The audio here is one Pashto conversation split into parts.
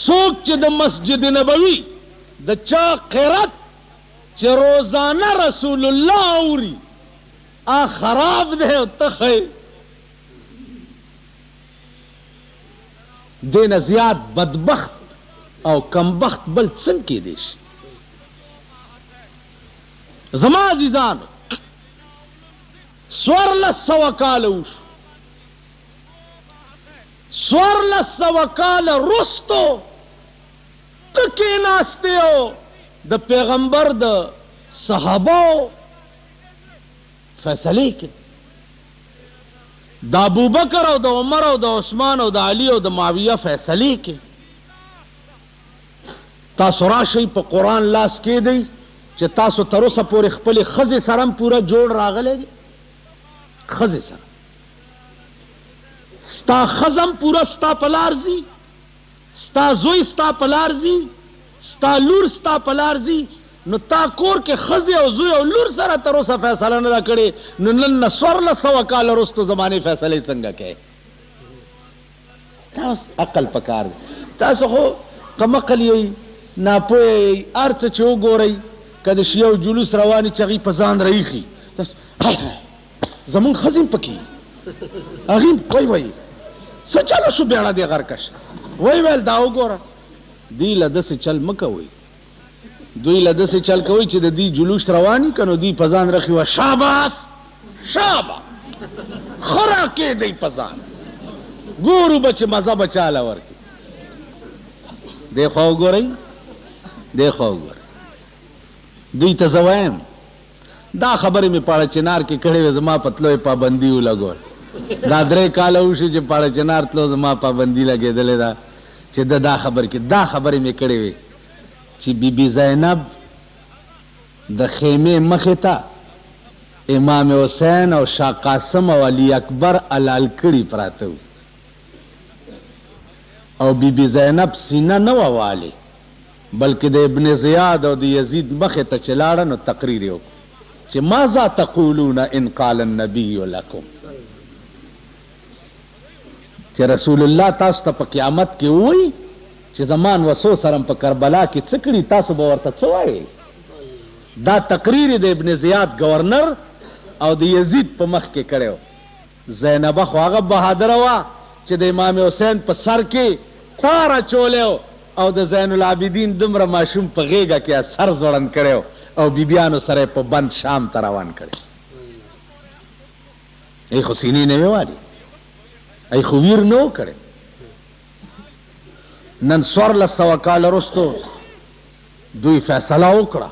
څوک چې د مسجد نبوي د چا قرات چې روزانه رسول الله اوري خراب دی او تخی دین زیاد بدبخت او کمبخت بل څنګه کې دی زما عزیزان 1400 کال وش 1400 کال رستو تکې ناشته او د پیغمبر د صحابه فیصله کې د ابوبکر او د عمر او د عثمان او د علی او د معاویه فیصله کې تاسو راشئ په قران لاس کې دی چې تاسو تر اوسه پورې خپل خزه سرم پورا جوړ راغلی دی خزه سره ستا خزم پورا ستا پلارزی ستا زوی ستا پلارزی ستا لور ستا پلارزی نو تا کور کې خزه او زوی او لور سره تر اوسه فیصله نه کړي نو نن 1400 کال وروسته زمانه فیصله څنګه کوي تاسو عقل پکار تاسو خو کمقل یې ناپوهی ارڅ چې وګورئ کله شیو جلوس رواني چغي پزان رہیخي زمون خزم پکې اغیم وای سچاله شو بیړه دی غرکش وای ویل دا وګوره دی لدس چل مکوي دوی لدس چل کوي چې د دې جلوس رواني کنو دی پزان رخي وا شاباس شابا خرا کې دی پزان ګورو بچ مزه بچاله ورکی دیکھو ګورئ دیکھو ګورئ دوی ته زوایم دا خبره می پاړه چنار کې کړي زما پتلوې پابندي ولګول دا درې کال وشي چې پاړه چنار تلو زما پابندي لګېدلې دا چې دا خبر کې دا خبره می کړي وي چې بیبي زینب د خیمه مخه ته امام حسین او شاه قاسم او علی اکبر علال کړي پراته او بیبي زینب سینه نه واله بلکې د ابن زیاد او د یزید مخه ته چلاړه نو تقریر یو چې ماذا تقولون ان قال النبي لكم چې رسول الله تاسو ته په قیامت کې وایي چې زمان وسو سرم په کربلا کې څکړي تاسو به ورته څه وایي دا تقریر د ابن زیاد گورنر او د یزید په مخ کې کړو زینب خو هغه بهادر وا چې د امام حسین په سر کې تار چولیو او د زین العابدین دمره ماشوم په غیګه کې سر زوړن کړو او بیبیانو سره په بند شام ته روان کړي ای خو سینې نه ویوالي ای خو ویر نو کړي نن 1400 کال وروسته دوی فیصله وکړه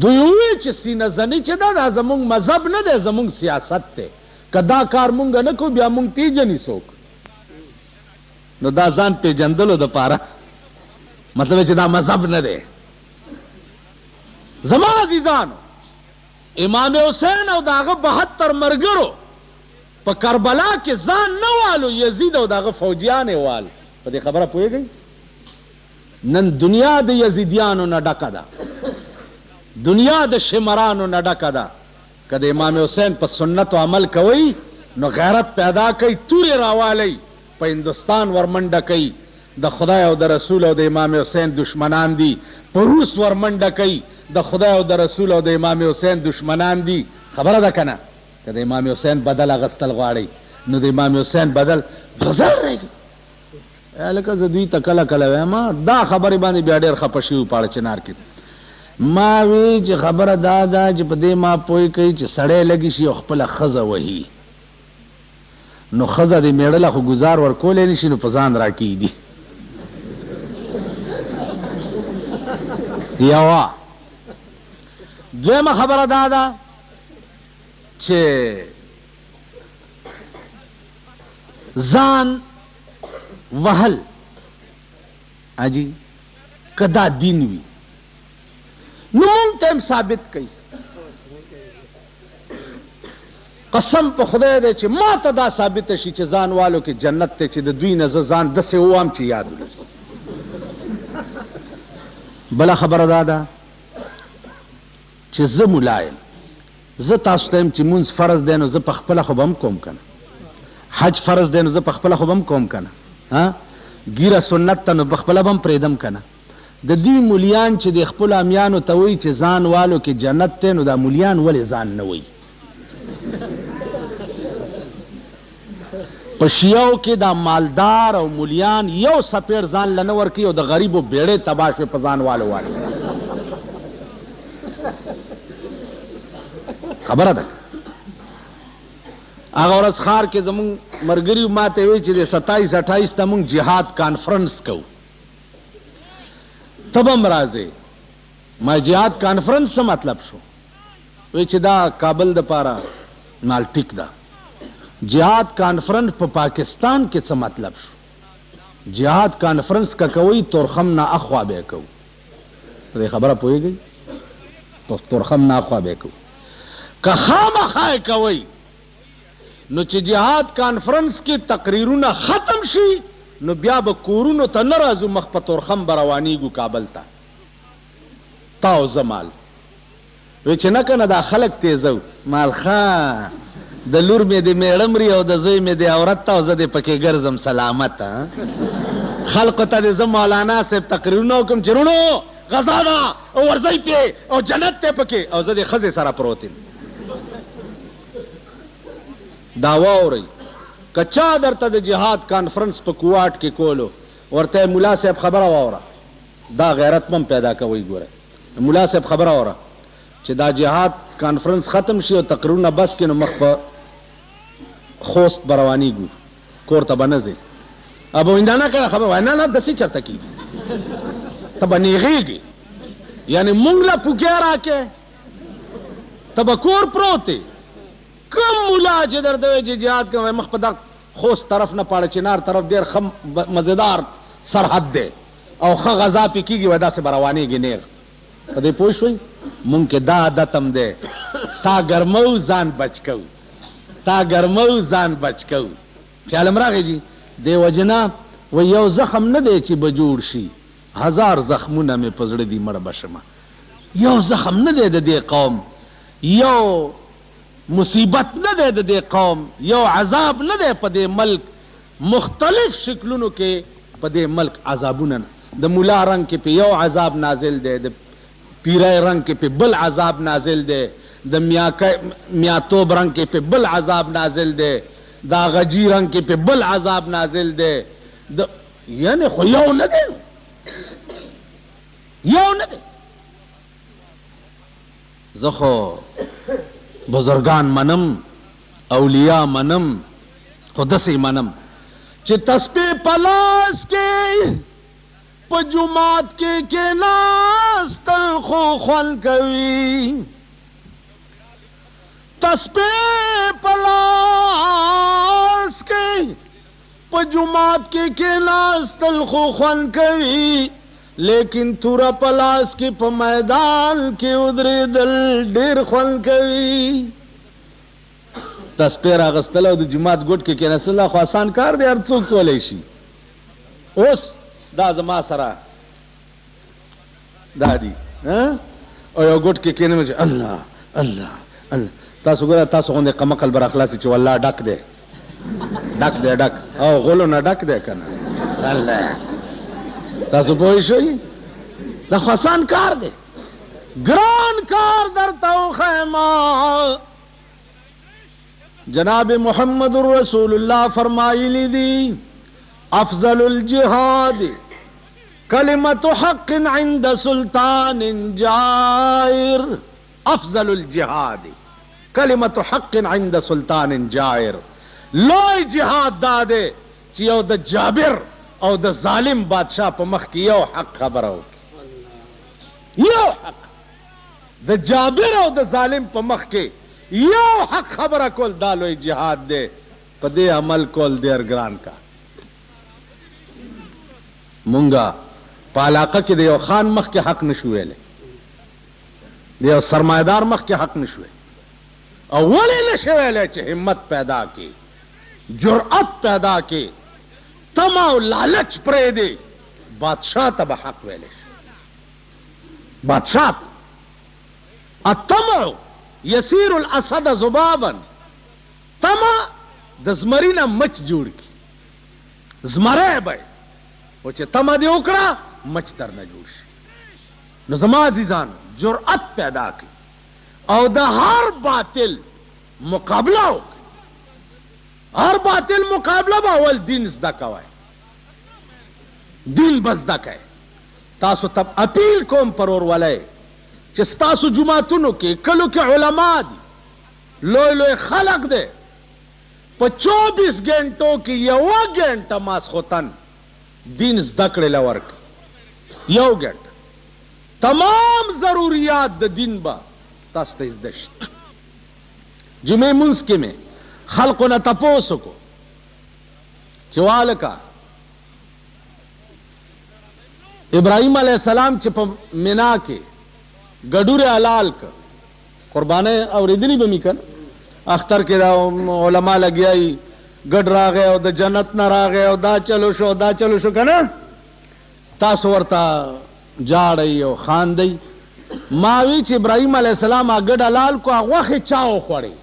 دوی وی چې سینه زنی چې دا زمونږ مذهب نه دی زمونږ سیاست دی که دا کار مونږ نه کو بیا مونږ پیژنې څوک نو دا ځان پیژندلو د پاره مطلب چې دا مذهب نه دی زما عزیزانو امام حسین او داغه 72 مرګرو په کربلا کې ځان نه والو یزید او داغه فوجیان وال په دې خبره پوهیږي نن دنیا د یزیدیانو نه ډکه ده دنیا د شمرانو نه ډکه ده کله امام حسین په سنت او عمل کوي نو غیرت پیدا کوي توري راوالي په هندستان ورمنډه کوي د خدای او د رسول او د امام حسین دشمنان دي په روس ورمنډه کوي د خدای او د رسول او د امام حسین دشمنان دي خبره ده کنه کله امام حسین بدل غستل غواړي نو د امام حسین بدل غزل راځي الکه زدوی تکله کله ما دا خبره باندې بیا ډېر خپشي پاړه چنار کې ما وی چې خبره دا چې په دې ما پوي کوي چې سړی لګي شي خپل خزه وهي نو خزه دې میړله خو گزار ورکولې نشي نو پزان راکی دي یوا دویمه خبره دا چې ځان وهل اجي کدا دین وی نو مونږ ته ثابت کړي قسم په خدای دې چې ما ته دا ثابت شي چې ځان والو کې جنت ته چې د دوی نه ځان د سه وام چې یاد ولري بلا خبره ده چې زه ملایم زه تاسو ته چې مونږ فرض دی نو زه په خپل خو بم کوم کنه حج فرض دی نو زه په خپل خو بم کوم کنه ها ګیره سنت ته نو بخپله بم پرېدم که نه. د دې مولیان چې د خپلو امیانو ته وایي چې ځان والو کې جنت دی، نو دا مولیان ولې ځان نه وایي؟ په شیعو کې دا مالدار او مولیان یو سپېړ ځان له نه ورکوي او د غریبو بیړۍ تباه شوې په ځان والو وایي. خبره ده. هغه ورځ ښار کې زمونږ ملګري ما ته وایي چې د 27-28 ته مونږ جهاد کانفرنس کوو، ته به م راځې. ما جهاد کانفرنس څه مطلب شو؟ وایي چې دا کابل دپاره مال ټیک ده. جهاد کانفرنس په پاکستان کې څه مطلب شو؟ جهاد کانفرنس که کوئ تورخم نه اخوا به یې کوو. دې خبره پوهېږئ؟ تورخم نه اخوا به یې کوو. که خامخا یې کوئ نو چې جهاد کانفرنس کې تقریرونه ختم شي نو بیا به کورونو ته نه راځو، مخ په تورخم به روانېږو کابل ته. تا او زه مال وی چې نه که نه دا خلک تیزو مال ښه د لور مې د میړه مري او د زوی مې د عورت ته او زه دې پکې ګرځم سلامت. خلقو ته دې زه مولانا صاحب تقریرونه وکړم چې رونو غزا ده او ورځئ پې او جنت دی پکې، او زه د ښځې سره پروت یم. دا واورئ که چا درته د جهاد کانفرنس په کوواټ کې کولو ورته ملا صاحب خبره واوره، دا غیرتمن پیدا کوي. ګوره ملا صاحب خبره واوره چې دا جهاد کانفرنس ختم شي او تقریرونه بس کې نو مخ په خوست به روانېږو، کور ته به نه ځې. اب ویندا نه کړه خبره وای نه داسې چرته کېږي، ته به نیغېږې. یعنې مونږ له پوکیا راکې ته به کور پروت دی. کم مولا چې درته وایي چې جهاد کوي مخ په دغه خوست طرف نه پاړه چنار طرف ډېر ښه مزېدار سرحد دی او ښه غذا پې کېږي وایي داسې به روانېږي نیغ. په دې پوه شوئ؟ مونږ کې دا عادت هم دی، تا ګرمو ځان بچ کوو، تا ګرمو ځان بچ کوو. خیال هم راغی جي؟ دې وجې نه وایي یو زخم نه دی چې به جوړ شي، 1000 زخمونه مې په زړه دي مړه به شمه. یو زخم نه دی د دې قوم، یو مصیبت نه دی د دې قوم، یو عذاب نه دی په دې ملک. مختلف شکلونو کې په دې ملک عذابونه، د مولا رنگ کې په یو عذاب نازل دی، د پیرای رنگ کې په بل عذاب نازل دی، د میاتوب رنگ کې په بل عذاب نازل دی، د غجی رنگ کې په بل عذاب نازل دی. یعنی خو یو نه دی، یو نه دی. زه خو بزرگان منم، اولیاء منم، خو داسې منم چې تسبیح پلاس کې په جماعت کې کېناستل خو خوند کوي. تسبیح پلاس کې په جماعت کې کېناستل خو خوند کوي، لیکن توره پلاس کې په میدان کې ودرېدل ډېر خوند کوي. تسبیح راغستل او د جماعت ګوټ کې کېناستل خو آسان کار دی، هر څوک کولی شي. اوس دا زما سره دا دی او یو ګوټ کې کېنم چې الله الله الله. تاسو ګوره تاسو غوندې قمقل بر اخلاصي چې والله ډک دی، ډک دی، ډک او غولو نه ډک دی که نه. الله تاسو پوه شئ؟ دا خو آسان کار دی، ګران کار درته وښیم. جناب محمد رسول الله فرمایلی دی افضل الجهاد کلمت حق عند سلطان جائر. افضل الجهاد کلمت حق عند سلطان جائر. لوی جهاد دا دی چې یو د جابر او د ظالم بادشاہ په مخ کې یو حق خبره وکړي، یو حق. د جابر او د ظالم په مخ کې یو حق خبره کول دا لوی جهاد دی. په دې عمل کول ډېر ګران کا. مونږه په علاقه کې د یو خان مخ کې حق نشو ویلی، د یو سرمایدار مخ کې حق نشو ویلی. او ولې نشو ویلی؟ چې همت پیدا کې، جرأت پیدا کې، طمع او لالچ پرېږدي. بادشاہ ته به حق ویلی شي. بادشاہ ته الطمع یسیر الاسد ذبابا. طمع د زمري نه مچ جوړ کی، زمری به او چې تمه دې وکړه مچ در نه جوړ شي. نو زما عزیزان جرأت پیدا کړي او د هر باطل مقابله وکړي. هر باطل مقابله به اول دین زده کوئ، دین به زده کوئ. تاسو ته اپیل کوم پرور ولای چې ستاسو جماعتونو کې کلو کې علما دي، لوی لوی خلق دی، په 24 غنټو کې 1 غنټه ماسخوتن دین زده کړی لورک، 1 غنټه تمام ضروریات د دین با تاسو ته زده شي. جمعې منځ کې مې خلقو نه تپوس وکړو چې والکه ابراهیم علیہ السلام چې په مینا کې ګډوره حلال ک قربانه اوریدلی به میکن اختر کې دا علما لګیای ګډ راغې او د جنت نه راغې او دا چلو شو کنه. تاسو ورته جاړی او خاندای. ما وی چې ابراهیم علیہ السلام ګډ حلال کو هغه چاو خوړی،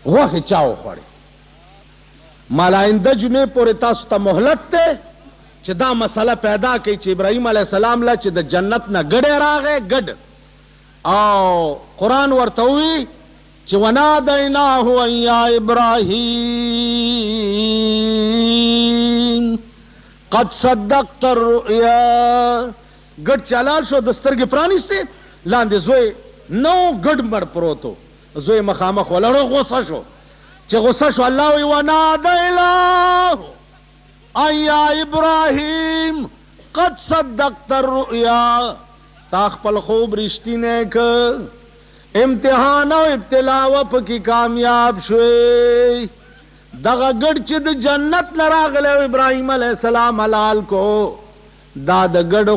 وخت چاو خوړی. مالائنده جمعې پورې تاسو ته مهلت ته چې دا مسله پیدا کړي چې ابراهیم علیہ السلام لا چې د جنت نه ګډه راغې ګډ، او قران ورته وی چې ونادیناه ان یا ابراهیم قد صدقت الرؤيا. ګډ چلال شو، د سترګې پرانیسته، لاندې زوی نو ګډ مړ پروتو، زوی مخامخ ولړو، غوسه شو. چې غوسه شو الله وی ونادیناه ان یا ابراهیم قد صدقت الرؤيا. تا خپل خوب رښتینه ک، امتحان او ابتلا و پکې کامیاب شوي. دغه ګډ چې د جنت نه راغلی ابراهیم علیہ السلام حلال کو، دا د ګډ